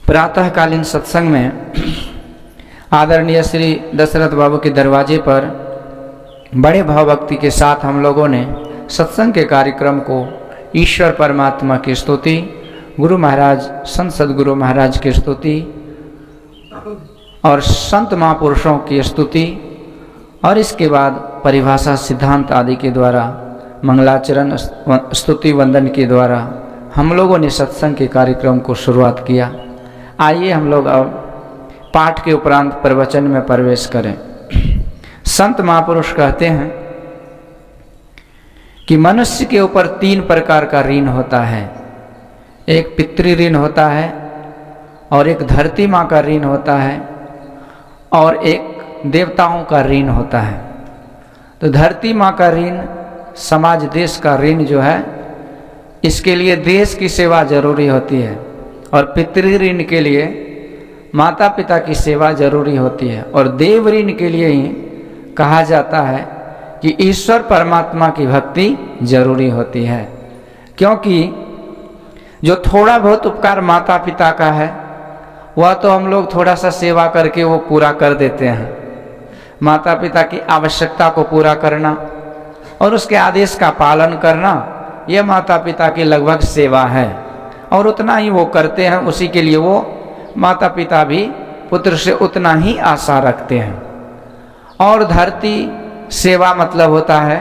प्रातःकालीन सत्संग में आदरणीय श्री दशरथ बाबू के दरवाजे पर बड़े भावभक्ति के साथ हम लोगों ने सत्संग के कार्यक्रम को ईश्वर परमात्मा की स्तुति, गुरु महाराज संत सदगुरु महाराज की स्तुति और संत महापुरुषों की स्तुति और इसके बाद परिभाषा सिद्धांत आदि के द्वारा मंगलाचरण स्तुति वंदन के द्वारा हम लोगों ने सत्संग के कार्यक्रम को शुरुआत किया। आइए हम लोग अब पाठ के उपरांत प्रवचन में प्रवेश करें। संत महापुरुष कहते हैं कि मनुष्य के ऊपर 3 प्रकार का ऋण होता है। एक पितृ ऋण होता है और एक धरती माँ का ऋण होता है और एक देवताओं का ऋण होता है। तो धरती माँ का ऋण, समाज देश का ऋण जो है, इसके लिए देश की सेवा जरूरी होती है और पितृ ऋण के लिए माता पिता की सेवा जरूरी होती है और देव ऋण के लिए ही कहा जाता है कि ईश्वर परमात्मा की भक्ति जरूरी होती है। क्योंकि जो थोड़ा बहुत उपकार माता पिता का है वह तो हम लोग थोड़ा सा सेवा करके वो पूरा कर देते हैं। माता पिता की आवश्यकता को पूरा करना और उसके आदेश का पालन करना, यह माता पिता की लगभग सेवा है और उतना ही वो करते हैं। उसी के लिए वो माता पिता भी पुत्र से उतना ही आशा रखते हैं। और धरती सेवा मतलब होता है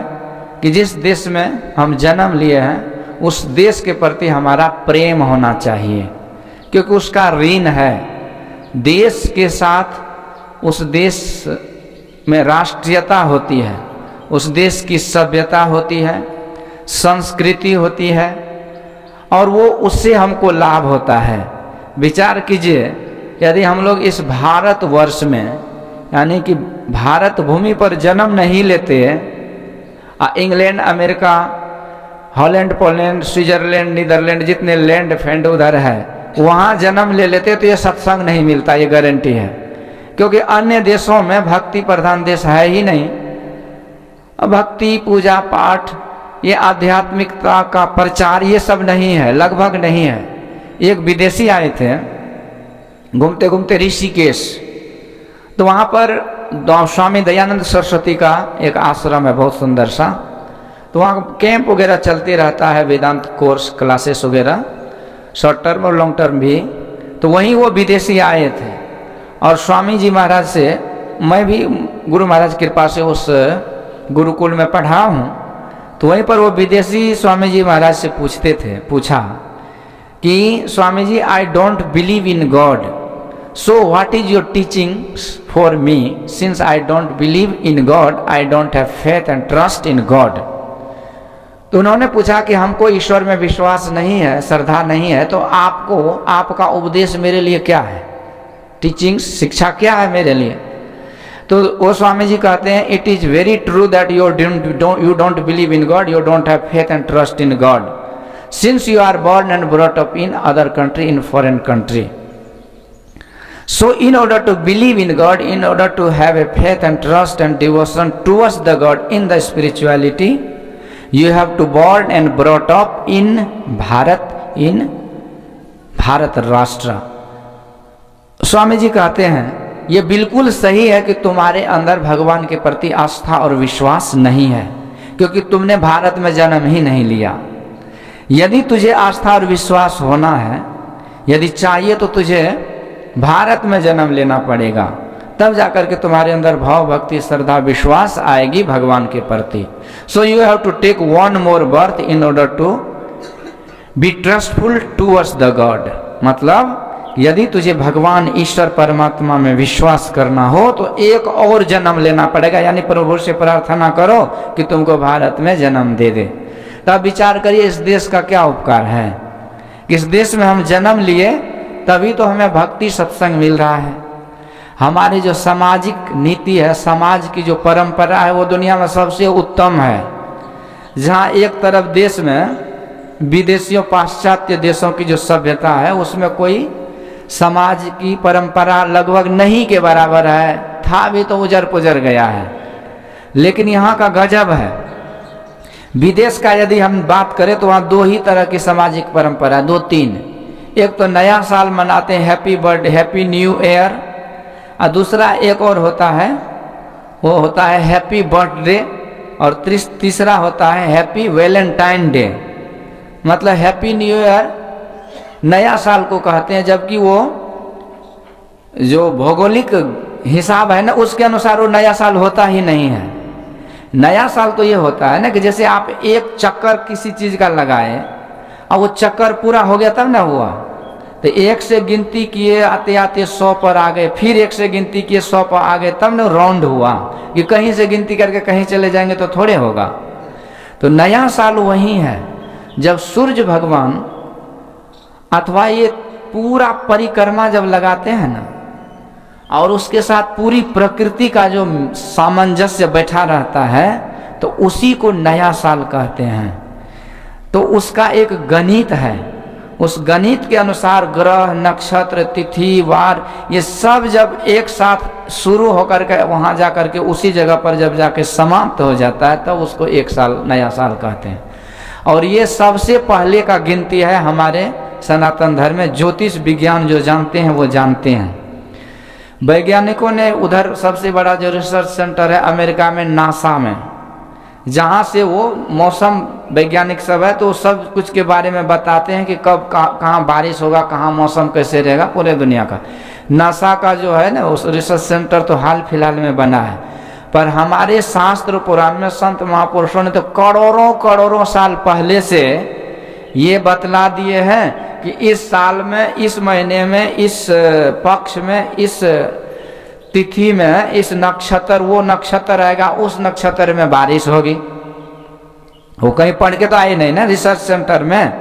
कि जिस देश में हम जन्म लिए हैं उस देश के प्रति हमारा प्रेम होना चाहिए, क्योंकि उसका ऋण है। देश के साथ उस देश में राष्ट्रीयता होती है, उस देश की सभ्यता होती है, संस्कृति होती है और वो उससे हमको लाभ होता है। विचार कीजिए, यदि हम लोग इस भारतवर्ष में यानी कि भारत भूमि पर जन्म नहीं लेते, England, America, Holland, Poland, Switzerland, Netherland, जितने लैंड फैंड उधर है वहाँ जन्म ले लेते तो ये सत्संग नहीं मिलता, ये गारंटी है। क्योंकि अन्य देशों में भक्ति प्रधान देश है ही नहीं। भक्ति, पूजा पाठ, ये आध्यात्मिकता का प्रचार ये सब नहीं है, लगभग नहीं है। एक विदेशी आए थे घूमते घूमते ऋषिकेश, तो वहाँ पर स्वामी दयानंद सरस्वती का एक आश्रम है बहुत सुंदर सा। तो वहाँ कैंप वगैरह चलते रहता है, वेदांत कोर्स क्लासेस वगैरह, शॉर्ट टर्म और लॉन्ग टर्म भी। तो वहीं वो विदेशी आए थे और स्वामी जी महाराज से, मैं भी गुरु महाराज कृपा से उस गुरुकुल में पढ़ा हूँ, तो वहीं पर वो विदेशी स्वामी जी महाराज से पूछा कि Swami ji, I don't believe in God, so what is your teachings for me, since I don't believe in God I don't have faith and trust in God. तो उन्होंने पूछा कि हमको ईश्वर में विश्वास नहीं है, श्रद्धा नहीं है, तो आपका उपदेश मेरे लिए क्या है, टीचिंग्स, शिक्षा क्या है मेरे लिए। तो वो स्वामी जी कहते हैं, it is very true that you don't believe in God, you don't have faith and trust in God, since you are born and brought up in other country, in foreign country. So in order to believe in God, in order to have a faith and trust and devotion towards the God in the spirituality, you have to born and brought up in Bharat राष्ट्र। स्वामी जी कहते हैं ये बिल्कुल सही है कि तुम्हारे अंदर भगवान के प्रति आस्था और विश्वास नहीं है, क्योंकि तुमने भारत में जन्म ही नहीं लिया। यदि तुझे आस्था और विश्वास होना है, यदि चाहिए, तो तुझे भारत में जन्म लेना पड़ेगा, तब जाकर के तुम्हारे अंदर भाव, भक्ति, श्रद्धा, विश्वास आएगी भगवान के प्रति। So you have to take one more birth in order to be trustful towards the God. मतलब यदि तुझे भगवान ईश्वर परमात्मा में विश्वास करना हो तो एक और जन्म लेना पड़ेगा, यानी प्रभु से प्रार्थना करो कि तुमको भारत में जन्म दे दे। तब विचार करिए इस देश का क्या उपकार है। इस देश में हम जन्म लिए तभी तो हमें भक्ति सत्संग मिल रहा है। हमारी जो सामाजिक नीति है, समाज की जो परंपरा है, वो दुनिया में सबसे उत्तम है। जहाँ एक तरफ देश में विदेशियों, पाश्चात्य देशों की जो सभ्यता है उसमें कोई समाज की परंपरा लगभग नहीं के बराबर है, था भी तो उजर पुजर गया है। लेकिन यहाँ का गजब है। विदेश का यदि हम बात करें तो वहाँ 2 ही तरह की सामाजिक परंपरा, 2-3। एक तो नया साल मनाते हैं, happy birthday, happy new year, और दूसरा एक और होता है, वो होता है हैप्पी बर्थडे, और तीसरा होता है हैप्पी वैलेंटाइन डे। मतलब हैप्पी न्यू ईयर नया साल को कहते हैं, जबकि वो जो भौगोलिक हिसाब है ना उसके अनुसार वो नया साल होता ही नहीं है। नया साल तो ये होता है ना कि जैसे आप एक चक्कर किसी चीज का लगाए और वो चक्कर पूरा हो गया तब ना हुआ, तो एक से गिनती किए आते आते 100 पर आ गए, फिर एक से गिनती किए 100 पर आ गए, तब ना राउंड हुआ। कि कहीं से गिनती करके कहीं चले जाएंगे तो थोड़े होगा। तो नया साल वही है जब सूर्य भगवान अथवा ये पूरा परिक्रमा जब लगाते हैं ना, और उसके साथ पूरी प्रकृति का जो सामंजस्य बैठा रहता है, तो उसी को नया साल कहते हैं। तो उसका एक गणित है, उस गणित के अनुसार ग्रह, नक्षत्र, तिथि, वार, ये सब जब एक साथ शुरू होकर के वहां जाकर के उसी जगह पर जब जाके समाप्त हो जाता है, तब तो उसको एक साल, नया साल कहते हैं। और ये सबसे पहले का गिनती है हमारे सनातन धर्म में। ज्योतिष विज्ञान जो जानते हैं वो जानते हैं। वैज्ञानिकों ने उधर सबसे बड़ा जो रिसर्च सेंटर है अमेरिका में, नासा में, जहाँ से वो मौसम वैज्ञानिक सब है, तो सब कुछ के बारे में बताते हैं कि कब कहाँ बारिश होगा, कहाँ मौसम कैसे रहेगा, पूरे दुनिया का। नासा का जो है ना उस रिसर्च सेंटर तो हाल फिलहाल में बना है, पर हमारे शास्त्र पुराण में संत महापुरुषों ने तो करोड़ों करोड़ों साल पहले से ये बतला दिए हैं कि इस साल में, इस महीने में, इस पक्ष में, इस तिथि में, इस नक्षत्र, वो नक्षत्र आएगा, उस नक्षत्र में बारिश होगी। वो कहीं पढ़ के तो आए नहीं ना रिसर्च सेंटर में,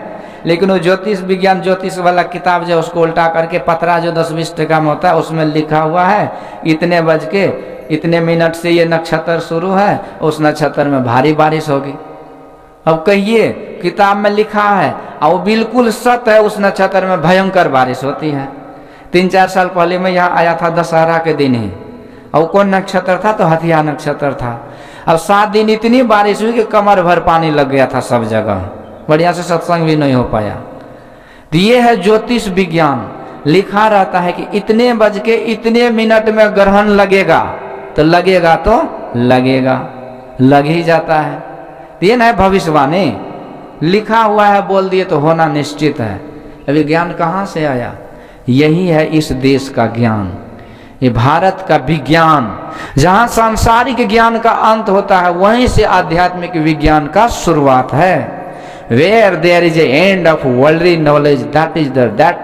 लेकिन वो ज्योतिष विज्ञान, ज्योतिष वाला किताब जो उसको उल्टा करके पतरा जो 10-20 टका में होता है, उसमें लिखा हुआ है इतने बज के इतने मिनट से ये नक्षत्र शुरू है, उस नक्षत्र में भारी बारिश होगी। अब कहिए किताब में लिखा है और वो बिल्कुल सत्य है, उस नक्षत्र में भयंकर बारिश होती है। 3-4 साल पहले मैं यहाँ आया था दशहरा के दिन ही, और कौन नक्षत्र था, तो हथिया नक्षत्र था। अब 7 दिन इतनी बारिश हुई कि कमर भर पानी लग गया था सब जगह, बढ़िया से सत्संग भी नहीं हो पाया। तो ये है ज्योतिष विज्ञान, लिखा रहता है कि इतने बज के इतने मिनट में ग्रहण लगेगा, तो लगेगा तो लगेगा, लग ही जाता है। ये ना है भविष्यवाणी, लिखा हुआ है, बोल दिए तो होना निश्चित है। अभी ज्ञान कहाँ से आया? यही है इस देश का ज्ञान, ये भारत का विज्ञान। जहाँ सांसारिक ज्ञान का अंत होता है, वहीं से आध्यात्मिक विज्ञान का शुरुआत है। Where there is a end of worldly knowledge, that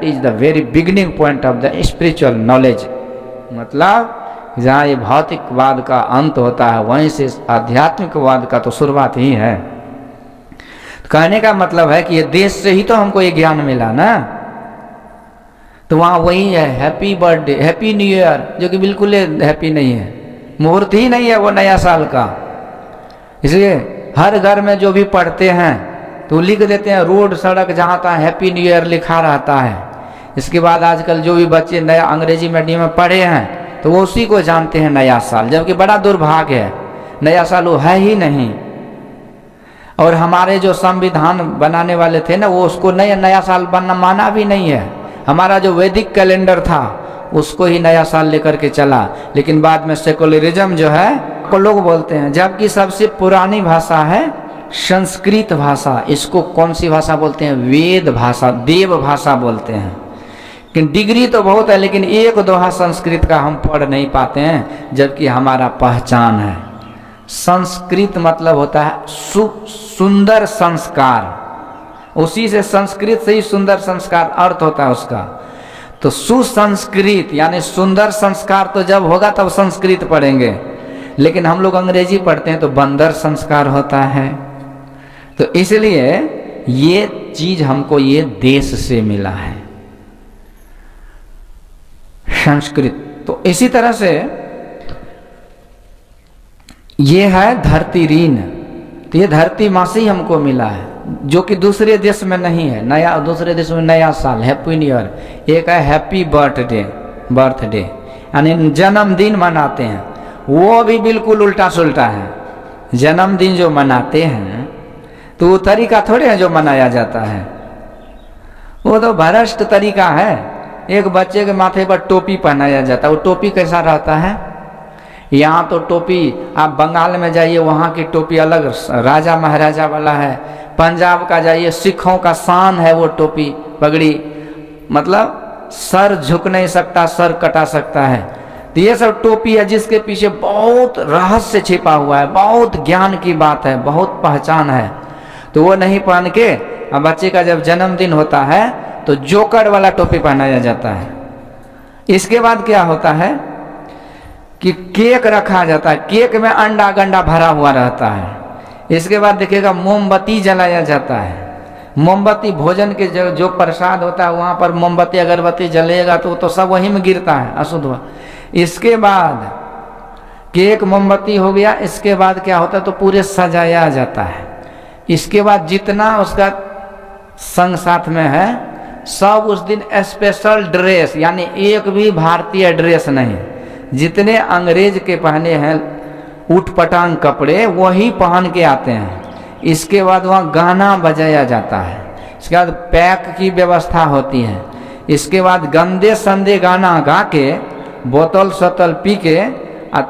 is the very beginning point of the spiritual knowledge. मतलब जहाँ ये भौतिकवाद का अंत होता है, वहीं से आध्यात्मिकवाद का तो शुरुआत ही है। तो कहने का मतलब है कि ये देश से ही तो हमको ये ज्ञान मिला ना। तो वहाँ वही है happy birthday, happy new year, जो कि बिल्कुल हैप्पी नहीं है, मुहूर्त ही नहीं है वो नया साल का। इसलिए हर घर में जो भी पढ़ते हैं तो लिख देते हैं रोड, सड़क जहाँ तहाँ हैप्पी न्यू ईयर लिखा रहता है। इसके बाद आजकल जो भी बच्चे नया अंग्रेजी मीडियम में पढ़े हैं तो वो उसी को जानते हैं नया साल, जबकि बड़ा दुर्भाग्य है, नया साल वो है ही नहीं। और हमारे जो संविधान बनाने वाले थे ना, वो उसको नया साल बनना माना भी नहीं है। हमारा जो वैदिक कैलेंडर था उसको ही नया साल लेकर के चला, लेकिन बाद में सेकुलरिज्म जो है को लोग बोलते हैं, जबकि सबसे पुरानी भाषा है संस्कृत भाषा। इसको कौन सी भाषा बोलते हैं? वेद भाषा, देव भाषा बोलते हैं। डिग्री तो बहुत है, लेकिन एक दोहा संस्कृत का हम पढ़ नहीं पाते हैं, जबकि हमारा पहचान है। संस्कृत मतलब होता है सुंदर संस्कार, उसी से संस्कृत से ही सुंदर संस्कार अर्थ होता है उसका। तो सुसंस्कृत यानी सुंदर संस्कार तो जब होगा तब संस्कृत पढ़ेंगे, लेकिन हम लोग अंग्रेजी पढ़ते हैं तो बंदर संस्कार होता है। तो इसलिए ये चीज हमको ये देश से मिला है, संस्कृत। तो इसी तरह से ये है धरती ऋण, तो ये धरती माँ से ही हमको मिला है, जो कि दूसरे देश में नहीं है। नया दूसरे देश में नया साल, हैप्पी न्यू ईयर, एक है हैप्पी बर्थडे यानी जन्मदिन मनाते हैं, वो भी बिल्कुल उल्टा सुल्टा है। जन्मदिन जो मनाते हैं तो वो तरीका थोड़े है जो मनाया जाता है, वो तो भ्रष्ट तरीका है। एक बच्चे के माथे पर टोपी पहनाया जाता है, वो टोपी कैसा रहता है? यहाँ तो टोपी, आप बंगाल में जाइए वहाँ की टोपी अलग राजा महाराजा वाला है। पंजाब का जाइए, सिखों का शान है वो टोपी पगड़ी, मतलब सर झुक नहीं सकता, सर कटा सकता है। तो ये सब टोपी है जिसके पीछे बहुत रहस्य छिपा हुआ है, बहुत ज्ञान की बात है, बहुत पहचान है। तो वो नहीं पहन के अब बच्चे का जब जन्मदिन होता है तो जोकर वाला टोपी पहनाया जाता है। इसके बाद क्या होता है कि केक रखा जाता है, केक में अंडा गंडा भरा हुआ रहता है। इसके बाद देखिएगा मोमबत्ती जलाया जाता है। मोमबत्ती भोजन के जो प्रसाद होता है वहाँ पर मोमबत्ती अगरबत्ती जलेगा तो सब वहीं में गिरता है, अशुद्ध हुआ। इसके बाद केक मोमबत्ती हो गया, इसके बाद क्या होता है तो पूरे सजाया जाता है। इसके बाद जितना उसका संग साथ में है सब उस दिन स्पेशल ड्रेस, यानी एक भी भारतीय ड्रेस नहीं, जितने अंग्रेज के पहने हैं उठपटांग कपड़े वही पहन के आते हैं। इसके बाद वहाँ गाना बजाया जाता है, इसके बाद पैक की व्यवस्था होती है। इसके बाद गंदे संदे गाना गा के बोतल सतल पी के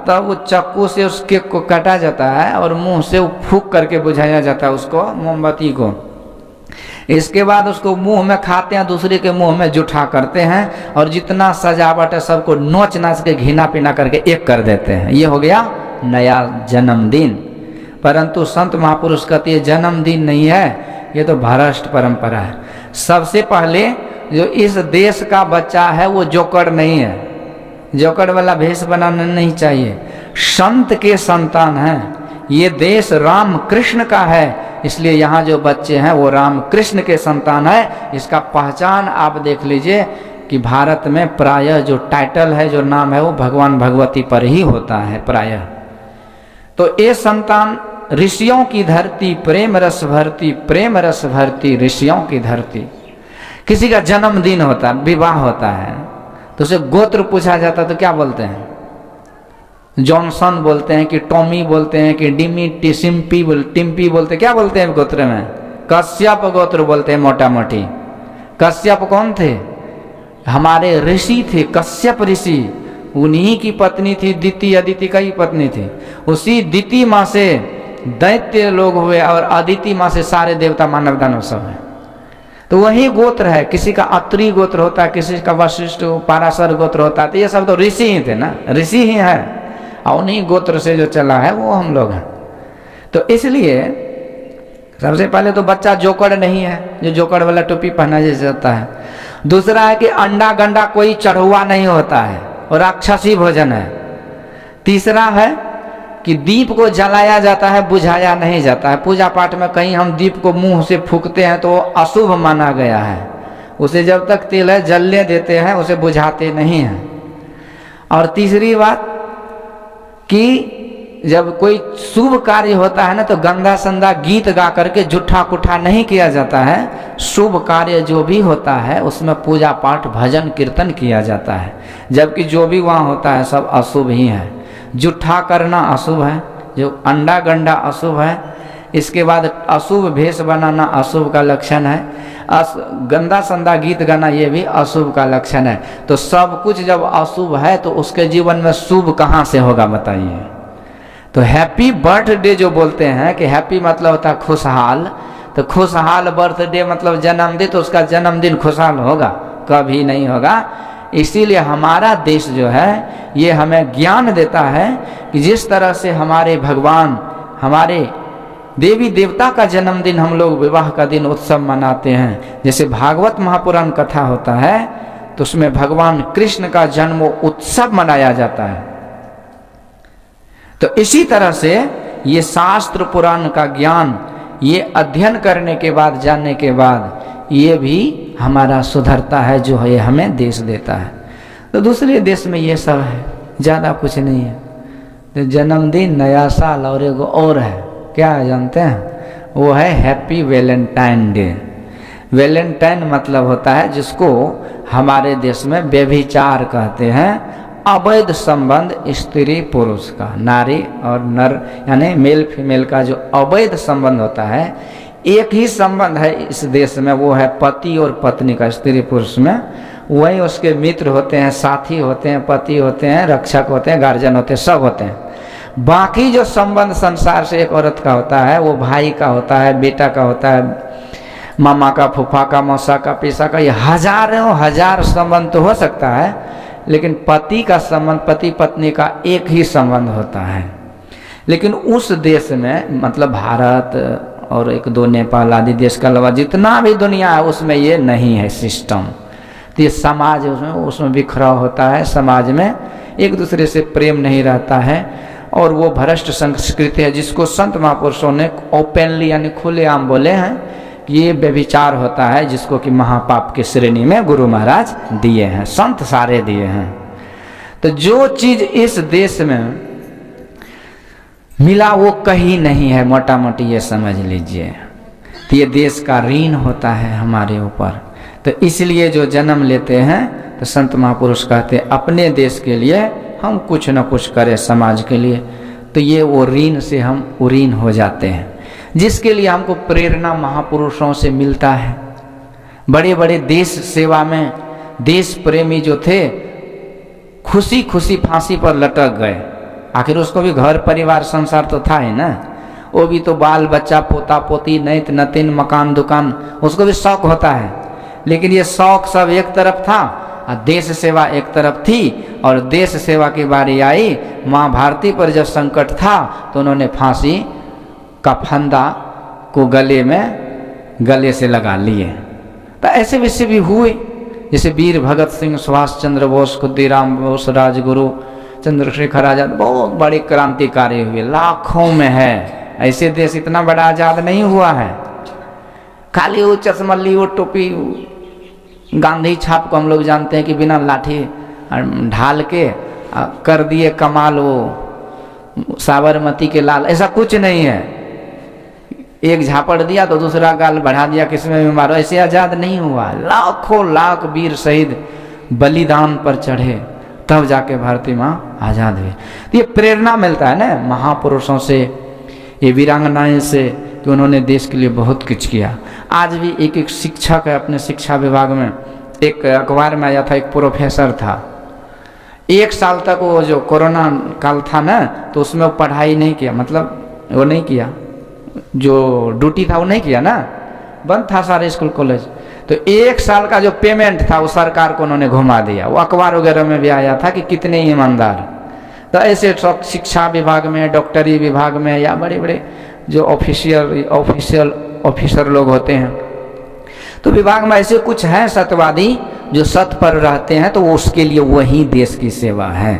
तब वो चक्कू से उस केक को काटा जाता है और मुंह से फूंक करके बुझाया जाता है उसको, मोमबत्ती को। इसके बाद उसको मुंह में खाते हैं, दूसरे के मुंह में जुठा करते हैं और जितना सजावट है सबको नोच नाच के घिना पिना करके एक कर देते हैं। ये हो गया नया जन्मदिन। परंतु संत महापुरुष कहते हैं जन्मदिन नहीं है, ये तो भ्रष्ट परंपरा है। सबसे पहले जो इस देश का बच्चा है वो जोकर नहीं है, जोकर वाला भेष बनाना नहीं चाहिए। संत के संतान हैं, ये देश राम कृष्ण का है, इसलिए यहाँ जो बच्चे हैं वो राम कृष्ण के संतान है। इसका पहचान आप देख लीजिए कि भारत में प्रायः जो टाइटल है, जो नाम है वो भगवान भगवती पर ही होता है प्रायः। तो ये संतान ऋषियों की धरती, प्रेम रस भरती, प्रेम रस भरती ऋषियों की धरती। किसी का जन्मदिन होता है, विवाह होता है, तो उसे गोत्र पूछा जाता है तो क्या बोलते हैं? जॉनसन बोलते हैं कि टॉमी बोलते हैं कि डिमी टिम्पी बोलते हैं, क्या बोलते हैं गोत्र में? कश्यप गोत्र बोलते हैं मोटा मोटी। कश्यप कौन थे? हमारे ऋषि थे, कश्यप ऋषि। उन्हीं की पत्नी थी दिति, अदिति का ही पत्नी थी। उसी दिति माँ से दैत्य लोग हुए और अदिति माँ से सारे देवता मानव दानव सब है। तो वही गोत्र है। किसी का अत्रि गोत्र होता है, किसी का वशिष्ठ पाराशर गोत्र होता है। तो ये सब तो ऋषि ही थे ना, ऋषि ही है, और उन्हीं गोत्र से जो चला है वो हम लोग हैं। तो इसलिए सबसे पहले तो बच्चा जोकर नहीं है, जो जोकर वाला टोपी पहना जाता है। दूसरा है कि अंडा गंडा कोई चढ़ुआ नहीं होता है और राक्षसी भोजन है। तीसरा है कि दीप को जलाया जाता है, बुझाया नहीं जाता है। पूजा पाठ में कहीं हम दीप को मुंह से फूंकते हैं तो अशुभ माना गया है। उसे जब तक तेल है जलने देते हैं, उसे बुझाते नहीं हैं। और तीसरी बात कि जब कोई शुभ कार्य होता है ना तो गंदा संदा गीत गा करके जुठा कुठा नहीं किया जाता है। शुभ कार्य जो भी होता है उसमें पूजा पाठ भजन कीर्तन किया जाता है, जबकि जो भी वहाँ होता है सब अशुभ ही है। जुठा करना अशुभ है, जो अंडा गंडा अशुभ है। इसके बाद अशुभ भेष बनाना अशुभ का लक्षण है। गंदा संदा गीत गाना ये भी अशुभ का लक्षण है। तो सब कुछ जब अशुभ है तो उसके जीवन में शुभ कहाँ से होगा बताइए? तो हैप्पी बर्थडे जो बोलते हैं कि हैप्पी मतलब होता है खुशहाल, तो खुशहाल बर्थडे मतलब जन्मदिन, तो उसका जन्मदिन खुशहाल होगा? कभी नहीं होगा। इसीलिए हमारा देश जो है ये हमें ज्ञान देता है कि जिस तरह से हमारे भगवान, हमारे देवी देवता का जन्मदिन हम लोग विवाह का दिन उत्सव मनाते हैं। जैसे भागवत महापुराण कथा होता है तो उसमें भगवान कृष्ण का जन्म उत्सव मनाया जाता है। तो इसी तरह से ये शास्त्र पुराण का ज्ञान, ये अध्ययन करने के बाद, जानने के बाद ये भी हमारा सुधरता है, जो है हमें देश देता है। तो दूसरे देश में ये सब है, ज़्यादा कुछ नहीं है। तो जन्मदिन, नया साल और एगो और है, क्या जानते हैं? वो है हैप्पी वैलेंटाइन डे। वैलेंटाइन मतलब होता है जिसको हमारे देश में व्यभिचार कहते हैं, अवैध संबंध स्त्री पुरुष का, नारी और नर यानी मेल फीमेल का जो अवैध संबंध होता है, एक ही संबंध है इस देश में, वो है पति और पत्नी का, स्त्री पुरुष में। वही उसके मित्र होते हैं, साथी होते हैं, पति होते हैं, रक्षक होते हैं, गार्जियन होते हैं, सब होते हैं। बाकी जो संबंध संसार से एक औरत का होता है वो भाई का होता है, बेटा का होता है, मामा का, फूफा का, मौसा का, पीसा का, ये हजार संबंध तो हो सकता है, लेकिन पति का संबंध, पति पत्नी का एक ही संबंध होता है। लेकिन उस देश में, मतलब भारत और एक दो नेपाल आदि देश के अलावा जितना भी दुनिया है उसमें ये नहीं है सिस्टम। तो ये समाज उसमें बिखराव होता है, समाज में एक दूसरे से प्रेम नहीं रहता है, और वो भ्रष्ट संस्कृति है जिसको संत महापुरुषों ने ओपनली यानी खुलेआम बोले हैं कि ये व्यभिचार होता है, जिसको कि महापाप की श्रेणी में गुरु महाराज दिए हैं, संत सारे दिए हैं। तो जो चीज इस देश में मिला वो कहीं नहीं है, मोटा मोटी ये समझ लीजिए। तो ये देश का ऋण होता है हमारे ऊपर। तो इसलिए जो जन्म लेते हैं तो संत महापुरुष कहते हैं अपने देश के लिए हम कुछ न कुछ करें, समाज के लिए। तो ये वो ऋण से हम उरीन हो जाते हैं, जिसके लिए हमको प्रेरणा महापुरुषों से मिलता है। बड़े बड़े देश सेवा में देश प्रेमी जो थे खुशी खुशी फांसी पर लटक गए। आखिर उसको भी घर परिवार संसार तो था ही ना, वो भी तो बाल बच्चा, पोता पोती, नैत नतिन, मकान दुकान, उसको भी शौक होता है। लेकिन ये शौक सब एक तरफ था और देश सेवा एक तरफ थी। और देश सेवा की बारी आई, माँ भारती पर जब संकट था तो उन्होंने फांसी का फंदा को गले से लगा लिए। तो ऐसे विषय भी हुए, जैसे वीर भगत सिंह, सुभाष चंद्र बोस, खुदीराम बोस, राजगुरु, चंद्रशेखर आजाद, बहुत बड़े क्रांतिकारी हुए, लाखों में है। ऐसे देश इतना बड़ा आजाद नहीं हुआ है। खाली वो चश्मली, वो टोपी, गांधी छाप को हम लोग जानते हैं कि बिना लाठी ढाल के कर दिए कमाल, वो साबरमती के लाल, ऐसा कुछ नहीं है। एक झापड़ दिया तो दूसरा गाल बढ़ा दिया, किसमें भी मारो, ऐसे आजाद नहीं हुआ। लाखों लाख वीर शहीद बलिदान पर चढ़े, तब जाके भारतीय माँ आजाद हुई। तो ये प्रेरणा मिलता है ना महापुरुषों से, ये वीरांगनाएं से, कि उन्होंने देश के लिए बहुत कुछ किया। आज भी एक एक शिक्षक है अपने शिक्षा विभाग में। एक अखबार में आया था, एक प्रोफेसर था, 1 साल तक वो जो कोरोना काल था ना, तो उसमें वो पढ़ाई नहीं किया, मतलब वो नहीं किया, जो ड्यूटी था वो नहीं किया ना, बंद था सारे स्कूल कॉलेज। तो 1 साल का जो पेमेंट था वो सरकार को उन्होंने घुमा दिया। वो अखबार वगैरह में भी आया था कि कितने ईमानदार। तो ऐसे शिक्षा विभाग में, डॉक्टरी विभाग में, या बड़े बड़े जो ऑफिसर लोग होते हैं, तो विभाग में ऐसे कुछ हैं सत्यवादी जो सत्य पर रहते हैं, तो उसके लिए वही देश की सेवा है।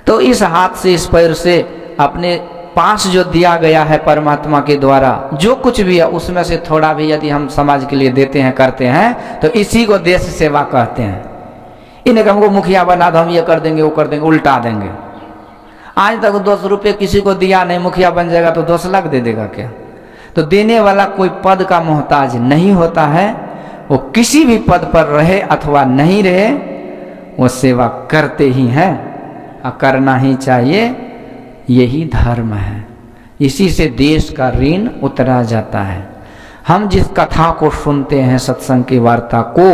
तो इस हाथ से, इस पैर से, अपने पास जो दिया गया है परमात्मा के द्वारा, जो कुछ भी है उसमें से थोड़ा भी यदि हम समाज के लिए देते हैं, करते हैं, तो इसी को देश सेवा कहते हैं। इन्हें हमको मुखिया बना दो, हम ये कर देंगे, वो कर देंगे, उल्टा देंगे। आज तक 10 रुपये किसी को दिया नहीं, मुखिया बन जाएगा तो 10 लाख दे देगा क्या? तो देने वाला कोई पद का मोहताज नहीं होता है। वो किसी भी पद पर रहे अथवा नहीं रहे, वो सेवा करते ही हैं और करना ही चाहिए। यही धर्म है। इसी से देश का ऋण उतरा जाता है। हम जिस कथा को सुनते हैं, सत्संग की वार्ता को,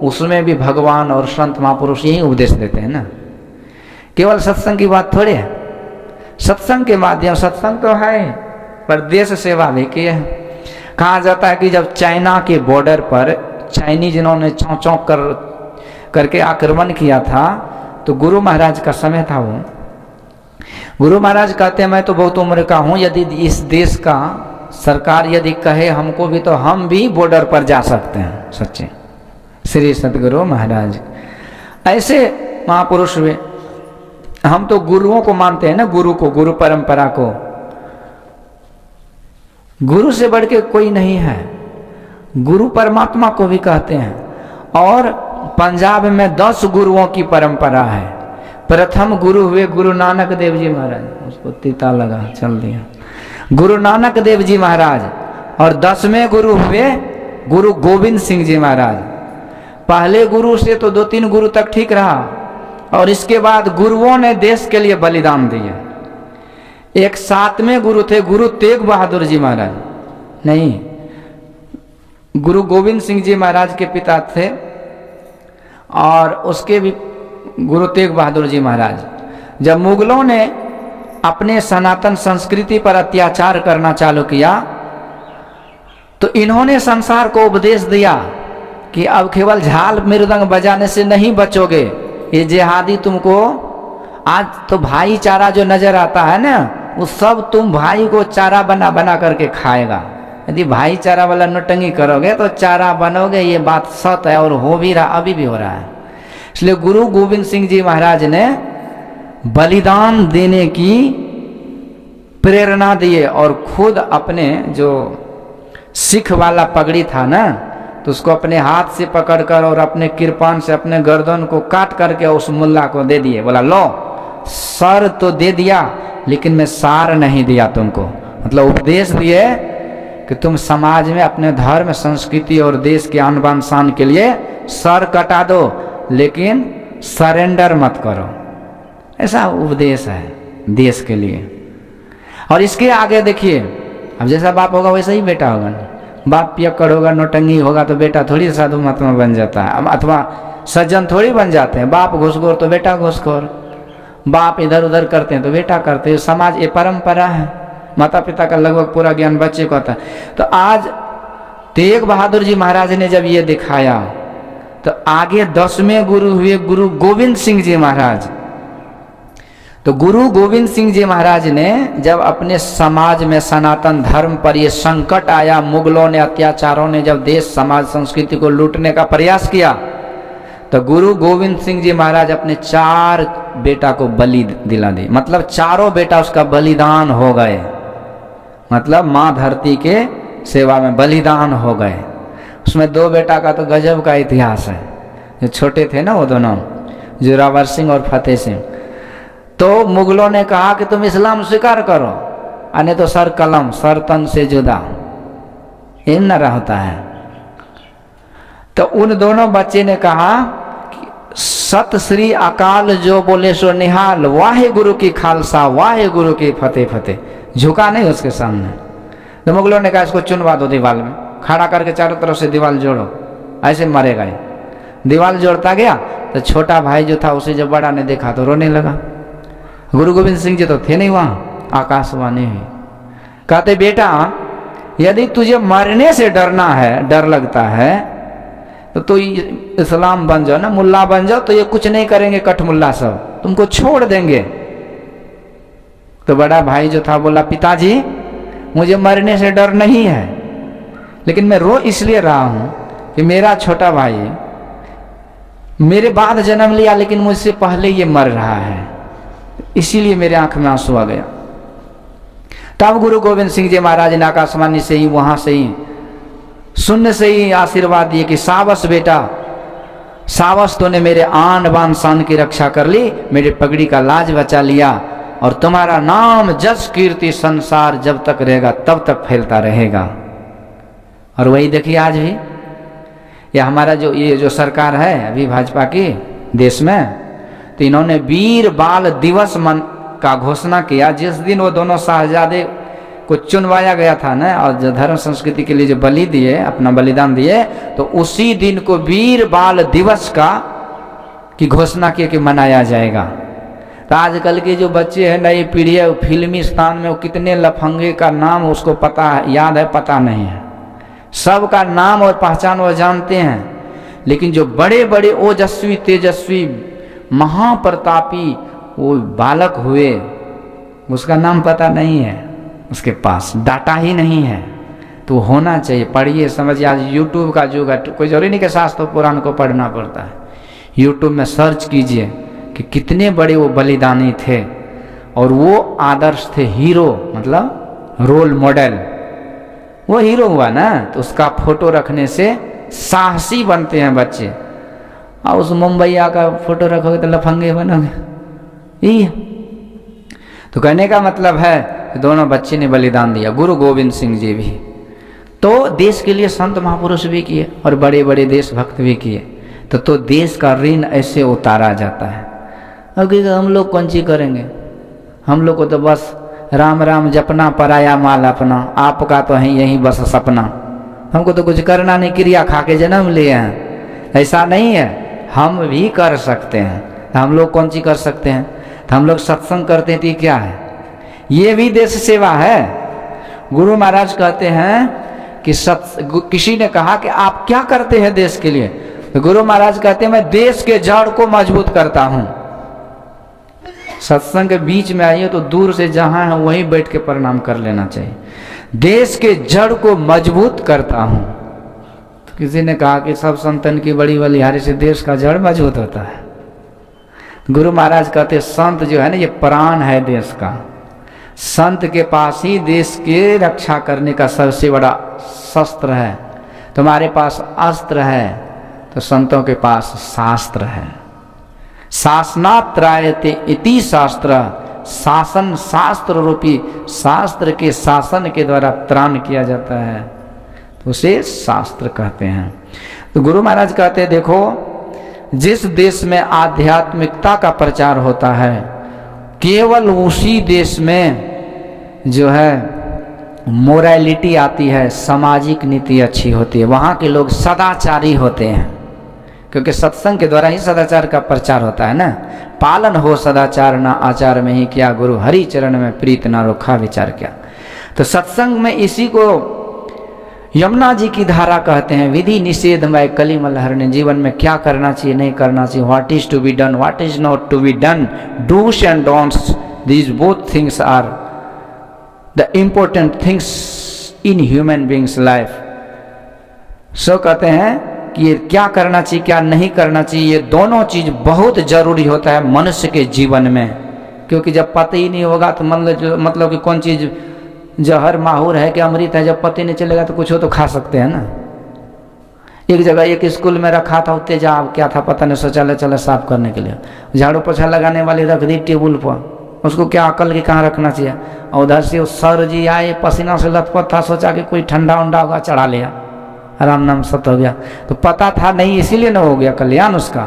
उसमें भी भगवान और संत महापुरुष यही उपदेश देते हैं ना। केवल सत्संग की बात थोड़ी है। सत्संग के माध्यम, सत्संग तो है पर देश सेवा भी की है। कहा जाता है कि जब चाइना के बॉर्डर पर चाइनीज जिन्होंने चौं करके आक्रमण किया था, तो गुरु महाराज का समय था। वो गुरु महाराज कहते हैं मैं तो बहुत उम्र का हूँ, यदि इस देश का सरकार यदि कहे हमको भी, तो हम भी बॉर्डर पर जा सकते हैं। सच्चे श्री सतगुरु महाराज ऐसे महापुरुष हुए। हम तो गुरुओं को मानते हैं ना, गुरु को, गुरु परंपरा को। गुरु से बढ़ के कोई नहीं है। गुरु परमात्मा को भी कहते हैं। और पंजाब में 10 गुरुओं की परंपरा है। प्रथम गुरु हुए गुरु नानक देव जी महाराज, उसको तीता लगा चल दिया, गुरु नानक देव जी महाराज। और 10वें गुरु हुए गुरु गोविंद सिंह जी महाराज। पहले गुरु से तो 2-3 गुरु तक ठीक रहा, और इसके बाद गुरुओं ने देश के लिए बलिदान दिया। एक 7वें गुरु थे गुरु तेग बहादुर जी महाराज। नहीं, गुरु गोविंद सिंह जी महाराज के पिता थे और उसके भी गुरु तेग बहादुर जी महाराज। जब मुगलों ने अपने सनातन संस्कृति पर अत्याचार करना चालू किया तो इन्होंने संसार को उपदेश दिया कि अब केवल झाल मृदंग बजाने से नहीं बचोगे, ये जिहादी तुमको आज तो भाईचारा जो नजर आता है ना, वो सब तुम भाई को चारा बना बना करके खाएगा। यदि भाईचारा वाला नौटंगी करोगे तो चारा बनोगे, ये बात सत है और हो भी रहा, अभी भी हो रहा है। इसलिए गुरु गोविंद सिंह जी महाराज ने बलिदान देने की प्रेरणा दिए और खुद अपने जो सिख वाला पगड़ी था ना, तो उसको अपने हाथ से पकड़कर और अपने कृपान से अपने गर्दन को काट करके उस मुल्ला को दे दिए। बोला लो, सर तो दे दिया लेकिन मैं सार नहीं दिया तुमको। मतलब उपदेश दिए कि तुम समाज में अपने धर्म, संस्कृति और देश के आन बान शान के लिए सर कटा दो, लेकिन सरेंडर मत करो। ऐसा उपदेश है देश के लिए। और इसके आगे देखिए, अब जैसा बाप होगा वैसा ही बेटा होगा। बाप पियक्कड़ होगा, नौटंगी होगा तो बेटा थोड़ी साधु महात्मा बन जाता है, अथवा सज्जन थोड़ी बन जाते हैं। बाप घूसखोर तो बेटा घूसखोर, बाप इधर उधर करते हैं तो बेटा करते हैं। समाज ये परंपरा है, माता पिता का लगभग पूरा ज्ञान बच्चे को आता है। तो आज तेग बहादुर जी महाराज ने जब ये दिखाया तो आगे 10वें गुरु हुए गुरु गोविंद सिंह जी महाराज। तो गुरु गोविंद सिंह जी महाराज ने जब अपने समाज में सनातन धर्म पर ये संकट आया, मुगलों ने, अत्याचारों ने जब देश समाज संस्कृति को लूटने का प्रयास किया, तो गुरु गोविंद सिंह जी महाराज अपने 4 बेटा को बलि दिला दी। मतलब चारों बेटा उसका बलिदान हो गए। मतलब माँ धरती के सेवा में बलिदान हो गए। उसमें 2 बेटा का तो गजब का इतिहास है। जो छोटे थे ना वो दोनों, जोरावर सिंह और फतेह सिंह। तो मुगलों ने कहा कि तुम इस्लाम स्वीकार करो, अने तो सर कलम, सर तन से जुदा, ये न रहता है। तो उन दोनों बच्चे ने कहा कि सत श्री अकाल जो बोले सो निहाल, वाहे गुरु की खालसा, वाहे गुरु की फतेह फतेह। झुका नहीं उसके सामने। तो मुगलों ने कहा इसको चुनवा दो दीवार में, खड़ा करके चारों तरफ से दीवार जोड़ो, ऐसे मरेगा ये। दीवार जोड़ता गया तो छोटा भाई जो था उसे जब बड़ा ने देखा तो रोने लगा। गुरु गोविंद सिंह जी तो थे नहीं वहाँ, आकाशवाणी हुई। कहते बेटा यदि तुझे मरने से डरना है, डर लगता है, तो इस्लाम बन जाओ ना, मुल्ला बन जाओ, तो ये कुछ नहीं करेंगे कठमुल्ला सब, तुमको छोड़ देंगे। तो बड़ा भाई जो था बोला पिताजी मुझे मरने से डर नहीं है, लेकिन मैं रो इसलिए रहा हूँ कि मेरा छोटा भाई मेरे बाद जन्म लिया लेकिन मुझसे पहले ये मर रहा है, इसीलिए मेरे आंख में आंसू आ गया। तब गुरु गोविंद सिंह जी महाराज ने आकाशवाणी से ही, वहां से ही, शून्य से ही आशीर्वाद दिए कि सावस बेटा, सावस तूने मेरे आन बान शान की रक्षा कर ली, मेरी पगड़ी का लाज बचा लिया, और तुम्हारा नाम जस कीर्ति संसार जब तक रहेगा तब तक फैलता रहेगा। और वही देखिए आज भी ये हमारा ये जो सरकार है अभी भाजपा की देश में, तो इन्होंने वीर बाल दिवस का घोषणा किया। जिस दिन वो दोनों साहजादे को चुनवाया गया था ना, और जो धर्म संस्कृति के लिए जो बलि दिए, अपना बलिदान दिए, तो उसी दिन को वीर बाल दिवस की घोषणा की कि मनाया जाएगा। तो आजकल के जो बच्चे हैं, नई पीढ़ी है, फिल्मी स्थान में वो कितने लफंगे का नाम उसको पता है, याद है, पता नहीं है। सबका नाम और पहचान वो जानते हैं, लेकिन जो बड़े बड़े ओजस्वी तेजस्वी महाप्रतापी वो बालक हुए, उसका नाम पता नहीं है, उसके पास डाटा ही नहीं है। तो होना चाहिए, पढ़िए समझिए। आज यूट्यूब का युग है, कोई जरूरी नहीं कि शास्त्र पुराण को पढ़ना पड़ता है। यूट्यूब में सर्च कीजिए कि कितने बड़े वो बलिदानी थे, और वो आदर्श थे, हीरो, मतलब रोल मॉडल। वो हीरो हुआ ना, तो उसका फोटो रखने से साहसी बनते हैं बच्चे। और उस मुंबईया का फोटो रखोगे तो लफंगे बनोगे। यही है। तो कहने का मतलब है कि दोनों बच्चे ने बलिदान दिया, गुरु गोविंद सिंह जी भी। तो देश के लिए संत महापुरुष भी किए और बड़े बड़े देशभक्त भी किए। तो देश का ऋण ऐसे उतारा जाता है। अब हम लोग कौन सी करेंगे, हम लोग को तो बस राम राम जपना, पराया माल अपना, आपका तो है यही बस सपना। हमको तो कुछ करना नहीं, क्रिया खा के जन्म लिए हैं, ऐसा नहीं है। हम भी कर सकते हैं। तो हम लोग कौन सी कर सकते हैं? तो हम लोग सत्संग करते हैं, तो ये क्या है? ये भी देश सेवा है। गुरु महाराज कहते हैं कि किसी ने कहा कि आप क्या करते हैं देश के लिए? तो गुरु महाराज कहते हैं मैं देश के जड़ को मजबूत करता हूं। सत्संग के बीच में आइए तो दूर से जहां है वहीं बैठ के प्रणाम कर लेना चाहिए। देश के जड़ को मजबूत करता हूं। तो किसी ने कहा कि सब संतन की बड़ी बलिहारी से देश का जड़ मजबूत होता है। गुरु महाराज कहते संत जो है ना, ये प्राण है देश का। संत के पास ही देश के रक्षा करने का सबसे बड़ा शस्त्र है। तुम्हारे पास अस्त्र है तो संतों के पास शास्त्र है। शासनात्रायते इति शास्त्र, शासन शास्त्र रूपी शास्त्र के शासन के द्वारा त्राण किया जाता है, तो उसे शास्त्र कहते हैं। तो गुरु महाराज कहते हैं देखो, जिस देश में आध्यात्मिकता का प्रचार होता है, केवल उसी देश में जो है मोरालिटी आती है, सामाजिक नीति अच्छी होती है। वहाँ के लोग सदाचारी होते हैं, क्योंकि सत्संग के द्वारा ही सदाचार का प्रचार होता है ना। पालन हो सदाचार ना आचार में ही किया, गुरु हरि चरण में प्रीत ना रोखा विचार किया। तो सत्संग में इसी को यमुना जी की धारा कहते हैं। विधि निषेधमय कलिमल हरने, जीवन में क्या करना चाहिए नहीं करना चाहिए, what is to be done, what is not to be done, dos and don'ts, these both things are the important things in human beings life. So कहते हैं कि ये क्या करना चाहिए क्या नहीं करना चाहिए, ये दोनों चीज बहुत जरूरी होता है मनुष्य के जीवन में। क्योंकि जब पता ही नहीं होगा तो मतलब कि कौन चीज जहर माहूर है कि अमृत है, जब पता नहीं चलेगा तो कुछ हो तो खा सकते हैं ना। एक जगह एक स्कूल में रखा था तेजाब, क्या था पता नहीं, शौचालय चला साफ करने के लिए, झाड़ू पोछा लगाने वाली रख दी टेबल पर। उसको क्या अकल की कहाँ रखना चाहिए। और उधर से सर जी आए, पसीना से लथपथ था, सोचा कि कोई ठंडा उंडा होगा, चढ़ा लिया, आराम नाम सत हो गया। तो पता था नहीं, इसीलिए न हो गया कल्याण उसका।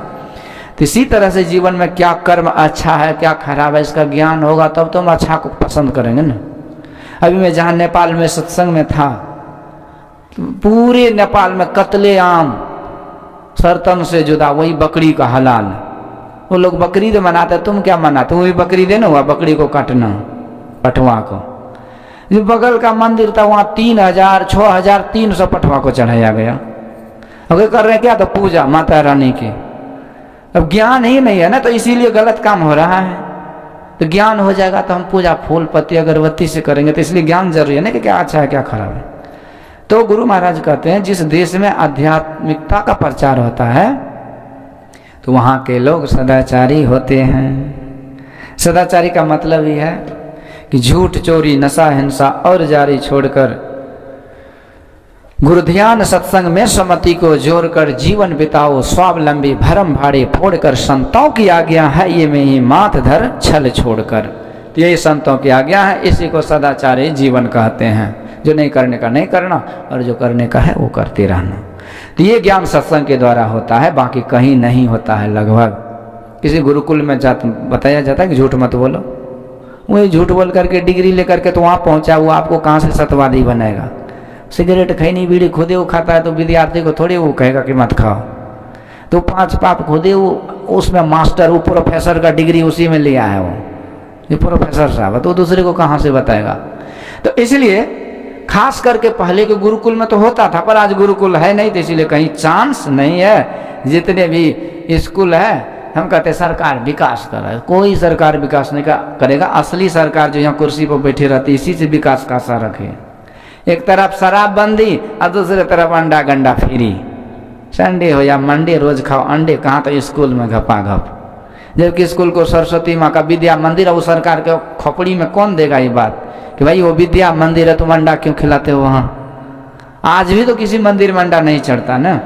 तो इसी तरह से जीवन में क्या कर्म अच्छा है क्या खराब है, इसका ज्ञान होगा तब तो हम अच्छा को पसंद करेंगे ना। अभी मैं जहाँ नेपाल में सत्संग में था, तो पूरे नेपाल में कतले आम सरतन से जुदा, वही बकरी का हलाल। वो लोग बकरीद मनाते, तुम क्या मनाते? वही बकरी देना हुआ, बकरी को काटना, पटवा को। जो बगल का मंदिर था वहाँ 3000 6300 पटवा को चढ़ाया गया। अगर कर रहे क्या? तो पूजा माता रानी की। अब ज्ञान ही नहीं है ना, तो इसीलिए गलत काम हो रहा है। तो ज्ञान हो जाएगा तो हम पूजा फूल पत्ती अगरबत्ती से करेंगे। तो इसलिए ज्ञान जरूरी है ना कि क्या अच्छा है क्या खराब है। तो गुरु महाराज कहते हैं जिस देश में आध्यात्मिकता का प्रचार होता है तो वहाँ के लोग सदाचारी होते हैं। सदाचारी का मतलब ही है कि झूठ चोरी नशा हिंसा और जारी छोड़कर गुरु ध्यान सत्संग में सम्मति को जोड़कर जीवन बिताओ, स्वावलंबी भरम भाड़े फोड़कर, संतों की आज्ञा है ये में ही माथ धर छल छोड़कर। तो यही संतों की आज्ञा है, इसी को सदाचारी जीवन कहते हैं। जो नहीं करने का नहीं करना और जो करने का है वो करते रहना। तो ये ज्ञान सत्संग के द्वारा होता है, बाकी कहीं नहीं होता है। लगभग किसी गुरुकुल में बताया जाता है कि झूठ मत बोलो, वही झूठ बोल करके डिग्री लेकर के तो वहाँ पहुँचा, वो आपको कहाँ से सत्यवादी बनेगा। सिगरेट खैनी बीड़ी खुदे वो खाता है तो विद्यार्थी को थोड़ी वो कहेगा कि मत खाओ। तो 5 पाप खुदे वो उसमें मास्टर, वो प्रोफेसर का डिग्री उसी में लिया है, वो ये प्रोफेसर साहब, तो दूसरे को कहाँ से बताएगा। तो इसलिए खास करके पहले के गुरुकुल में तो होता था, पर आज गुरुकुल है नहीं, तो इसलिए कहीं चांस नहीं है। जितने भी स्कूल है हम कहते सरकार विकास कर रहा है, कोई सरकार विकास नहीं करेगा। असली सरकार जो यहाँ कुर्सी पर बैठी रहती इसी से विकास का आशा रखे। एक तरफ शराबबंदी और दूसरे तरफ अंडा गंडा फ्री, संडे हो या मंडे रोज खाओ अंडे, कहाँ तो स्कूल में घपा घप। जबकि स्कूल को सरस्वती माँ का विद्या मंदिर है, वो सरकार के खोपड़ी में कौन देगा ये बात कि भाई वो विद्या मंदिर है तुम अंडा क्यों खिलाते हो वहाँ। आज भी तो किसी मंदिर में अंडा नहीं चढ़ता ना।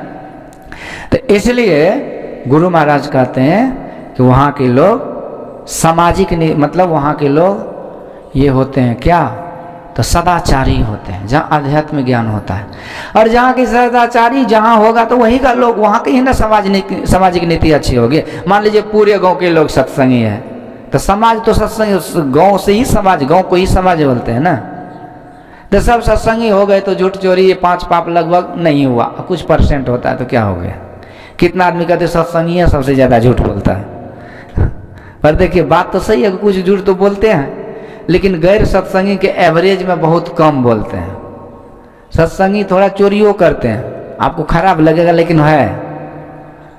तो इसलिए गुरु महाराज कहते हैं कि वहाँ के लोग सामाजिक मतलब वहाँ के लोग ये होते हैं क्या, तो सदाचारी होते हैं, जहाँ अध्यात्म ज्ञान होता है। और जहाँ की सदाचारी जहाँ होगा तो वहीं का लोग, वहाँ की ही ना सामाजिक नीति अच्छी होगी। मान लीजिए पूरे गांव के लोग सत्संगी है तो समाज तो सत्संग, गांव से ही समाज, गांव को ही समाज बोलते हैं ना। तो सब सत्संगी हो गए तो झूठ चोरी ये 5 पाप लगभग नहीं हुआ, कुछ % होता है तो क्या हो गया। कितना आदमी कहते सत्संगी है सबसे ज़्यादा झूठ बोलता है। पर देखिए बात तो सही है, कुछ झूठ तो बोलते हैं, लेकिन गैर सत्संगी के एवरेज में बहुत कम बोलते हैं। सत्संगी थोड़ा चोरियों करते हैं, आपको खराब लगेगा लेकिन है।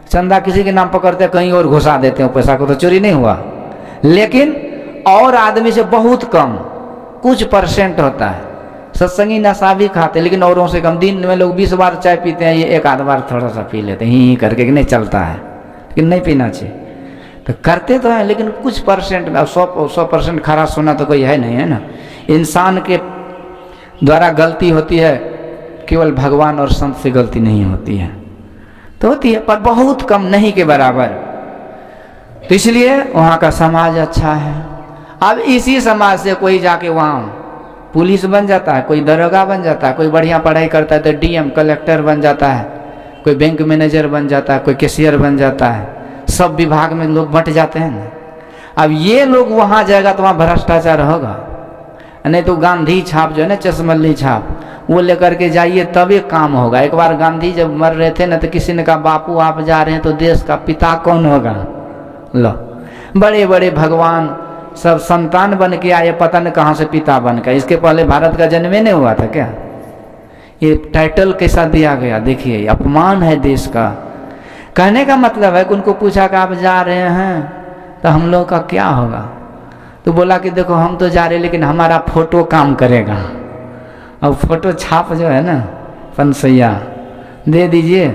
चंदा किसी के नाम पकड़ते हैं, कहीं और घुसा देते हैं पैसा को, तो चोरी नहीं हुआ। लेकिन और आदमी से बहुत कम, कुछ % होता है। सत्संगी नशा भी खाते लेकिन औरों से कम। दिन में लोग 20 बार चाय पीते हैं, ये एक आध बार थोड़ा सा पी लेते हैं ही करके, कि नहीं चलता है, लेकिन नहीं पीना चाहिए। तो करते तो हैं लेकिन कुछ % में। 100% खराब सुना तो कोई है नहीं, है ना। इंसान के द्वारा गलती होती है, केवल भगवान और संत से गलती नहीं होती है, तो होती है पर बहुत कम, नहीं के बराबर। तो इसलिए वहाँ का समाज अच्छा है। अब इसी समाज से कोई जाके वहाँ पुलिस बन जाता है, कोई दरोगा बन जाता है, कोई बढ़िया पढ़ाई करता है तो DM कलेक्टर बन जाता है, कोई बैंक मैनेजर बन जाता है, कोई कैशियर बन जाता है। सब विभाग में लोग बंट जाते हैं ना। अब ये लोग वहाँ जाएगा तो वहाँ भ्रष्टाचार होगा, नहीं तो गांधी छाप जो है ना, चश्मल्ली छाप, वो लेकर के जाइए तब एक काम होगा। एक बार गांधी जब मर रहे थे ना, तो किसी ने कहा बापू आप जा रहे हैं तो देश का पिता कौन होगा। लो, बड़े बड़े भगवान सब संतान बन के आए, पता न कहाँ से पिता बन के। इसके पहले भारत का जन्म ही नहीं हुआ था क्या। ये टाइटल कैसा दिया गया, देखिए अपमान है देश का। कहने का मतलब है कि उनको पूछा कि आप जा रहे हैं तो हम लोग का क्या होगा, तो बोला कि देखो हम तो जा रहे लेकिन हमारा फोटो काम करेगा। और फोटो छाप जो है ना, पंसैया दे दीजिए,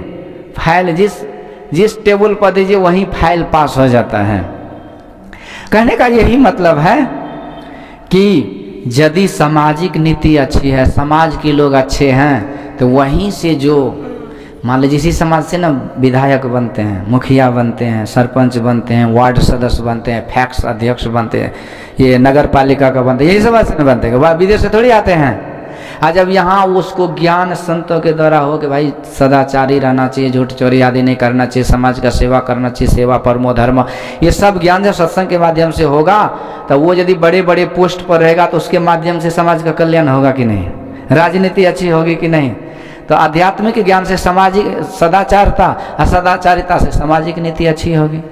फाइल जिस टेबल पर दीजिए वहीं फाइल पास हो जाता है। कहने का यही मतलब है कि यदि सामाजिक नीति अच्छी है, समाज के लोग अच्छे हैं, तो वहीं से जो मान लीजिए इसी समाज से ना विधायक बनते हैं, मुखिया बनते हैं, सरपंच बनते हैं, वार्ड सदस्य बनते हैं, फैक्स अध्यक्ष बनते हैं, ये नगर पालिका का बनते हैं, यही समाज से बनते हैं, विदेश से थोड़ी आते हैं। आज जब यहाँ उसको ज्ञान संतों के द्वारा हो कि भाई सदाचारी रहना चाहिए, झूठ चोरी आदि नहीं करना चाहिए, समाज का सेवा करना चाहिए, सेवा परमो धर्म, ये सब ज्ञान जब सत्संग के माध्यम से होगा तो वो यदि बड़े बड़े पोस्ट पर रहेगा तो उसके माध्यम से समाज का कल्याण होगा कि नहीं, राजनीति अच्छी होगी कि नहीं। तो आध्यात्मिक ज्ञान से सामाजिक सदाचारता, असदाचारिता से सामाजिक नीति अच्छी होगी।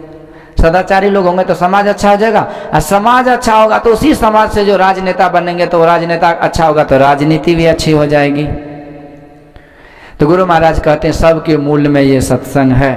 सदाचारी लोग होंगे तो समाज अच्छा हो जाएगा, और समाज अच्छा होगा तो उसी समाज से जो राजनेता बनेंगे, तो राजनेता अच्छा होगा तो राजनीति भी अच्छी हो जाएगी। तो गुरु महाराज कहते हैं सबके मूल में ये सत्संग है।